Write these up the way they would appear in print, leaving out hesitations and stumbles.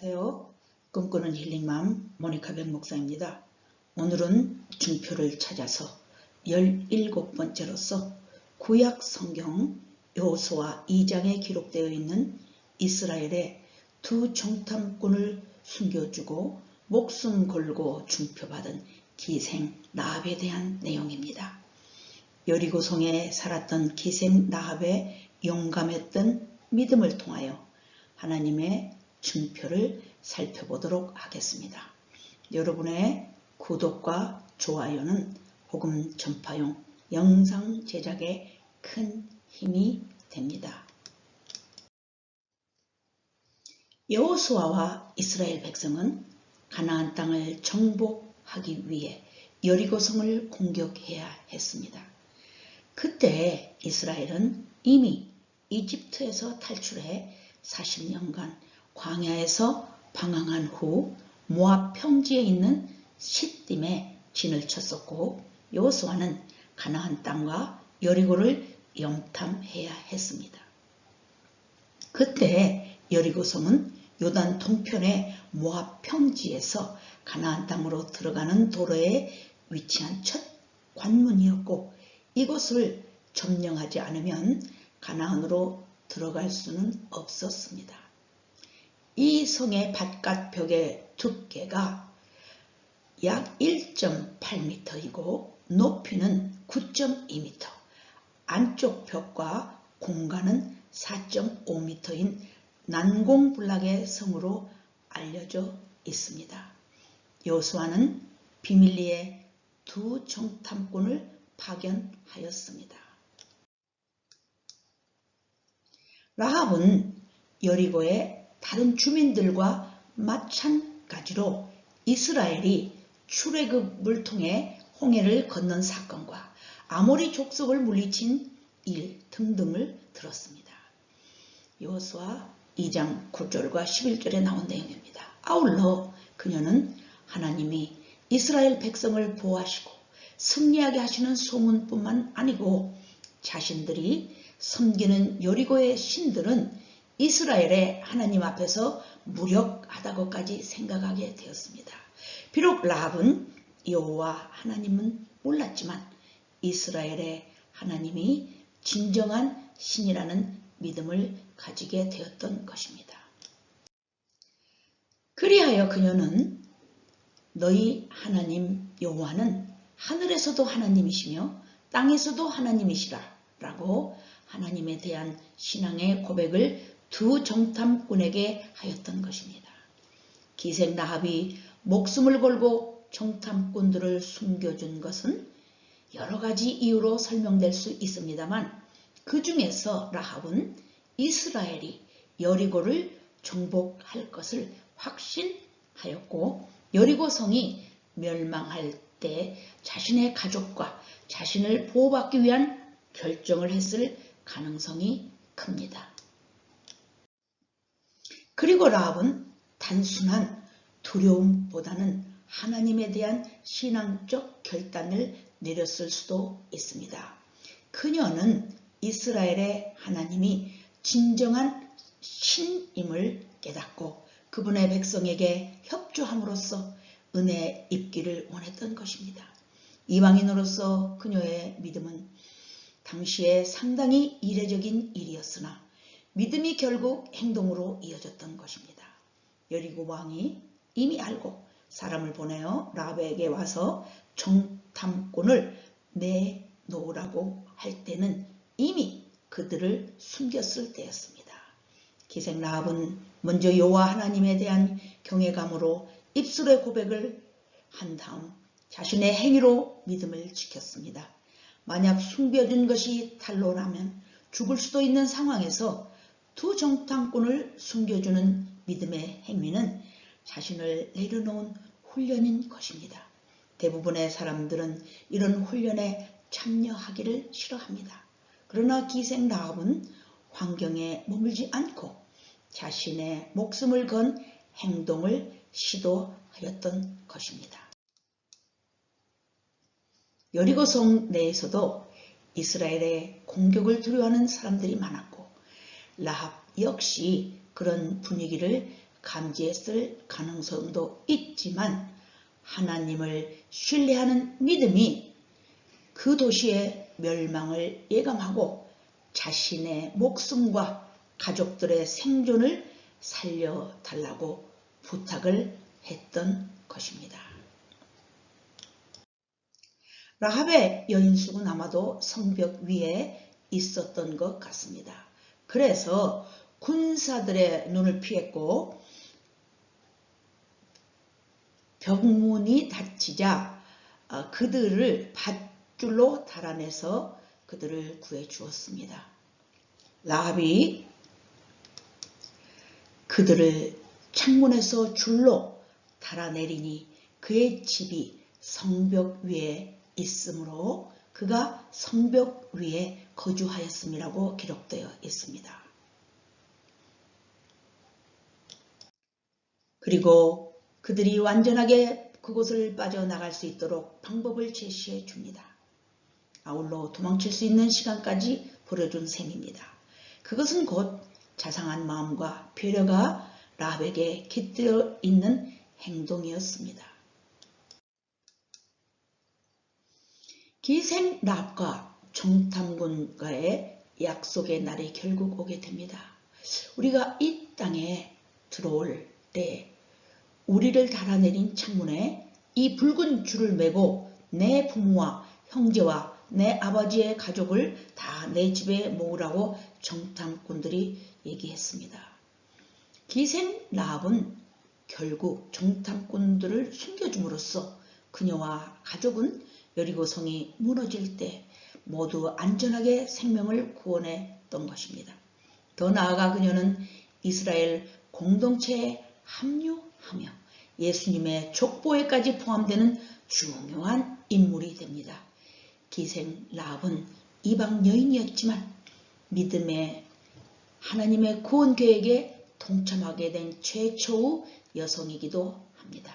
안녕하세요. 꿈꾸는 힐링맘 모니카 백 목사입니다. 오늘은 증표를 찾아서 17번째로서 구약 성경 여호수아 2장에 기록되어 있는 이스라엘의 두 정탐꾼을 숨겨주고 목숨 걸고 증표받은 기생 라합에 대한 내용입니다. 여리고성에 살았던 기생 라합의 용감했던 믿음을 통하여 하나님의 증표를 살펴보도록 하겠습니다. 여러분의 구독과 좋아요는 복음 전파용 영상 제작에 큰 힘이 됩니다. 여호수아와 이스라엘 백성은 가나안 땅을 정복하기 위해 여리고성을 공격해야 했습니다. 그때 이스라엘은 이미 이집트에서 탈출해 40년간 광야에서 방황한 후 모압 평지에 있는 시딤에 진을 쳤었고, 여호수아는 가나안 땅과 여리고를 염탐해야 했습니다. 그때 여리고성은 요단 동편의 모압 평지에서 가나안 땅으로 들어가는 도로에 위치한 첫 관문이었고, 이곳을 점령하지 않으면 가나안으로 들어갈 수는 없었습니다. 이 성의 바깥벽의 두께가 약 1.8m이고 높이는 9.2m, 안쪽 벽과 공간은 4.5m인 난공불락의 성으로 알려져 있습니다. 여호수아는 비밀리에 두 정탐꾼을 파견하였습니다. 라합은 여리고의 다른 주민들과 마찬가지로 이스라엘이 출애굽을 통해 홍해를 건넌 사건과 아모리 족속을 물리친 일 등등을 들었습니다. 여호수아 2장 9절과 11절에 나온 내용입니다. 아울러 그녀는 하나님이 이스라엘 백성을 보호하시고 승리하게 하시는 소문뿐만 아니고 자신들이 섬기는 여리고의 신들은 이스라엘의 하나님 앞에서 무력하다고까지 생각하게 되었습니다. 비록 라합은 여호와 하나님은 몰랐지만 이스라엘의 하나님이 진정한 신이라는 믿음을 가지게 되었던 것입니다. 그리하여 그녀는 너희 하나님 여호와는 하늘에서도 하나님이시며 땅에서도 하나님이시라 라고 하나님에 대한 신앙의 고백을 두 정탐꾼에게 하였던 것입니다. 기생 라합이 목숨을 걸고 정탐꾼들을 숨겨준 것은 여러 가지 이유로 설명될 수 있습니다만, 그 중에서 라합은 이스라엘이 여리고를 정복할 것을 확신하였고, 여리고성이 멸망할 때 자신의 가족과 자신을 보호받기 위한 결정을 했을 가능성이 큽니다. 그리고 라합은 단순한 두려움보다는 하나님에 대한 신앙적 결단을 내렸을 수도 있습니다. 그녀는 이스라엘의 하나님이 진정한 신임을 깨닫고 그분의 백성에게 협조함으로써 은혜 입기를 원했던 것입니다. 이방인으로서 그녀의 믿음은 당시에 상당히 이례적인 일이었으나 믿음이 결국 행동으로 이어졌던 것입니다. 여리고 왕이 이미 알고 사람을 보내어 라합에게 와서 정탐꾼을 내놓으라고 할 때는 이미 그들을 숨겼을 때였습니다. 기생 라합은 먼저 여호와 하나님에 대한 경외감으로 입술의 고백을 한 다음 자신의 행위로 믿음을 지켰습니다. 만약 숨겨준 것이 탄로나면 죽을 수도 있는 상황에서 두 정탐꾼을 숨겨주는 믿음의 행위는 자신을 내려놓은 훈련인 것입니다. 대부분의 사람들은 이런 훈련에 참여하기를 싫어합니다. 그러나 기생 라합은 환경에 머물지 않고 자신의 목숨을 건 행동을 시도하였던 것입니다. 여리고성 내에서도 이스라엘의 공격을 두려워하는 사람들이 많았고 라합 역시 그런 분위기를 감지했을 가능성도 있지만 하나님을 신뢰하는 믿음이 그 도시의 멸망을 예감하고 자신의 목숨과 가족들의 생존을 살려달라고 부탁을 했던 것입니다. 라합의 여인숙은 아마도 성벽 위에 있었던 것 같습니다. 그래서 군사들의 눈을 피했고 벽문이 닫히자 그들을 밧줄로 달아내서 그들을 구해 주었습니다. 라합이 그들을 창문에서 줄로 달아내리니 그의 집이 성벽 위에 있으므로 그가 성벽 위에 거주하였음이라고 기록되어 있습니다. 그리고 그들이 완전하게 그곳을 빠져나갈 수 있도록 방법을 제시해 줍니다. 아울러 도망칠 수 있는 시간까지 벌여준 셈입니다. 그것은 곧 자상한 마음과 배려가 라합에게 깃들어 있는 행동이었습니다. 기생 라합과 정탐꾼과의 약속의 날이 결국 오게 됩니다. 우리가 이 땅에 들어올 때 우리를 달아내린 창문에 이 붉은 줄을 매고 내 부모와 형제와 내 아버지의 가족을 다 내 집에 모으라고 정탐꾼들이 얘기했습니다. 기생 라합은 결국 정탐꾼들을 숨겨줌으로써 그녀와 가족은 여리고성이 무너질 때 모두 안전하게 생명을 구원했던 것입니다. 더 나아가 그녀는 이스라엘 공동체에 합류하며 예수님의 족보에까지 포함되는 중요한 인물이 됩니다. 기생 라합은 이방 여인이었지만 믿음의 하나님의 구원 계획에 동참하게 된 최초의 여성이기도 합니다.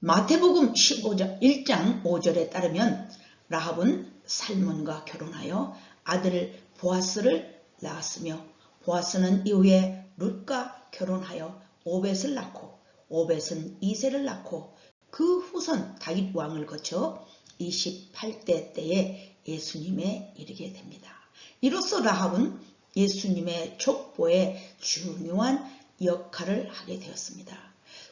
마태복음 1장 5절에 따르면 라합은 살몬과 결혼하여 아들 보아스를 낳았으며 보아스는 이후에 룻과 결혼하여 오벳을 낳고 오벳은 이새를 낳고 그 후손 다윗 왕을 거쳐 28대 때에 예수님에 이르게 됩니다. 이로써 라합은 예수님의 족보에 중요한 역할을 하게 되었습니다.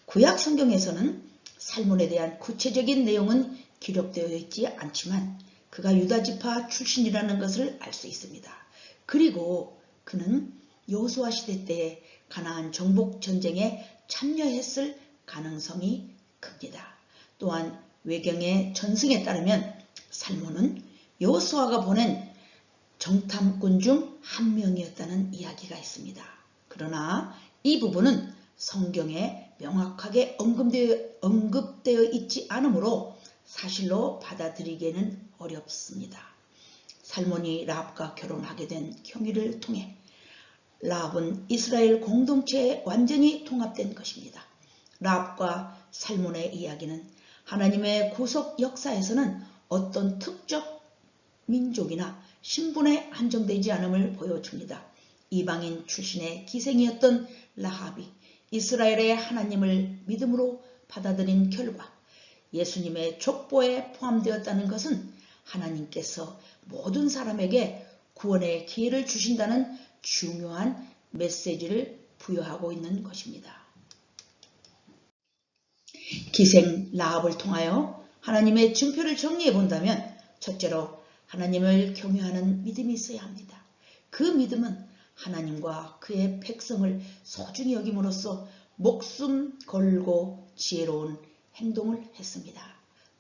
구약 성경에서는 살몬에 대한 구체적인 내용은 기록되어 있지 않지만 그가 유다지파 출신이라는 것을 알 수 있습니다. 그리고 그는 여호수아 시대 때에 가나안 정복 전쟁에 참여했을 가능성이 큽니다. 또한 외경의 전승에 따르면 살몬은 여호수아가 보낸 정탐꾼 중 한 명이었다는 이야기가 있습니다. 그러나 이 부분은 성경에 명확하게 언급되어 있지 않으므로 사실로 받아들이기에는 어렵습니다. 살몬이 라합과 결혼하게 된 경위를 통해 라합은 이스라엘 공동체에 완전히 통합된 것입니다. 라합과 살몬의 이야기는 하나님의 구속 역사에서는 어떤 특정 민족이나 신분에 한정되지 않음을 보여줍니다. 이방인 출신의 기생이었던 라합이 이스라엘의 하나님을 믿음으로 받아들인 결과 예수님의 족보에 포함되었다는 것은 하나님께서 모든 사람에게 구원의 기회를 주신다는 중요한 메시지를 부여하고 있는 것입니다. 기생 라합을 통하여 하나님의 증표를 정리해 본다면 첫째로 하나님을 경외하는 믿음이 있어야 합니다. 그 믿음은 하나님과 그의 백성을 소중히 여김으로써 목숨 걸고 지혜로운 행동을 했습니다.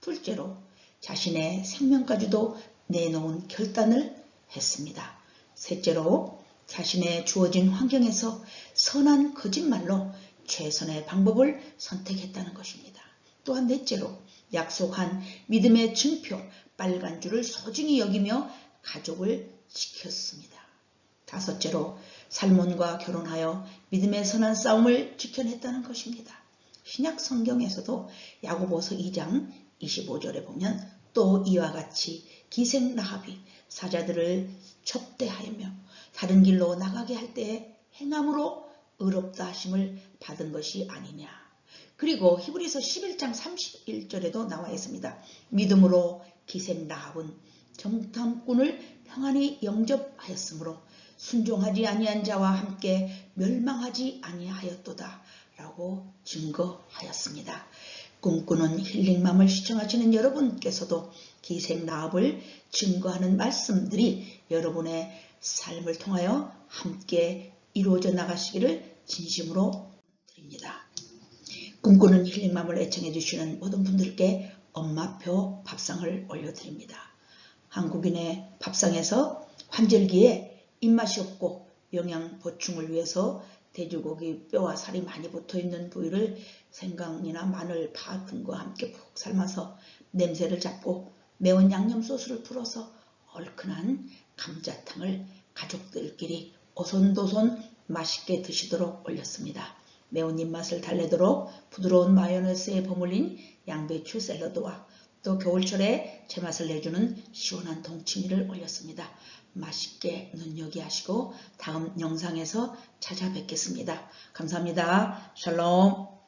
둘째로 자신의 생명까지도 내놓은 결단을 했습니다. 셋째로 자신의 주어진 환경에서 선한 거짓말로 최선의 방법을 선택했다는 것입니다. 또한 넷째로 약속한 믿음의 증표 빨간 줄을 소중히 여기며 가족을 지켰습니다. 다섯째로 살몬과 결혼하여 믿음의 선한 싸움을 지켜냈다는 것입니다. 신약 성경에서도 야고보서 2장 25절에 보면 또 이와 같이 기생 라합이 사자들을 접대하며 다른 길로 나가게 할 때에 행함으로 의롭다 하심을 받은 것이 아니냐. 그리고 히브리서 11장 31절에도 나와 있습니다. 믿음으로 기생 라합은 정탐꾼을 평안히 영접하였으므로 순종하지 아니한 자와 함께 멸망하지 아니하였도다 라고 증거하였습니다. 꿈꾸는 힐링맘을 시청하시는 여러분께서도 기생 라합을 증거하는 말씀들이 여러분의 삶을 통하여 함께 이루어져 나가시기를 진심으로 드립니다. 꿈꾸는 힐링맘을 애청해 주시는 모든 분들께 엄마표 밥상을 올려드립니다. 한국인의 밥상에서 환절기에 입맛이 없고 영양 보충을 위해서 돼지고기 뼈와 살이 많이 붙어있는 부위를 생강이나 마늘, 파 등과 함께 푹 삶아서 냄새를 잡고 매운 양념 소스를 풀어서 얼큰한 감자탕을 가족들끼리 오손도손 맛있게 드시도록 올렸습니다. 매운 입맛을 달래도록 부드러운 마요네즈에 버물린 양배추 샐러드와 또 겨울철에 제맛을 내주는 시원한 동치미를 올렸습니다. 맛있게 눈요기하시고 다음 영상에서 찾아뵙겠습니다. 감사합니다. 샬롬.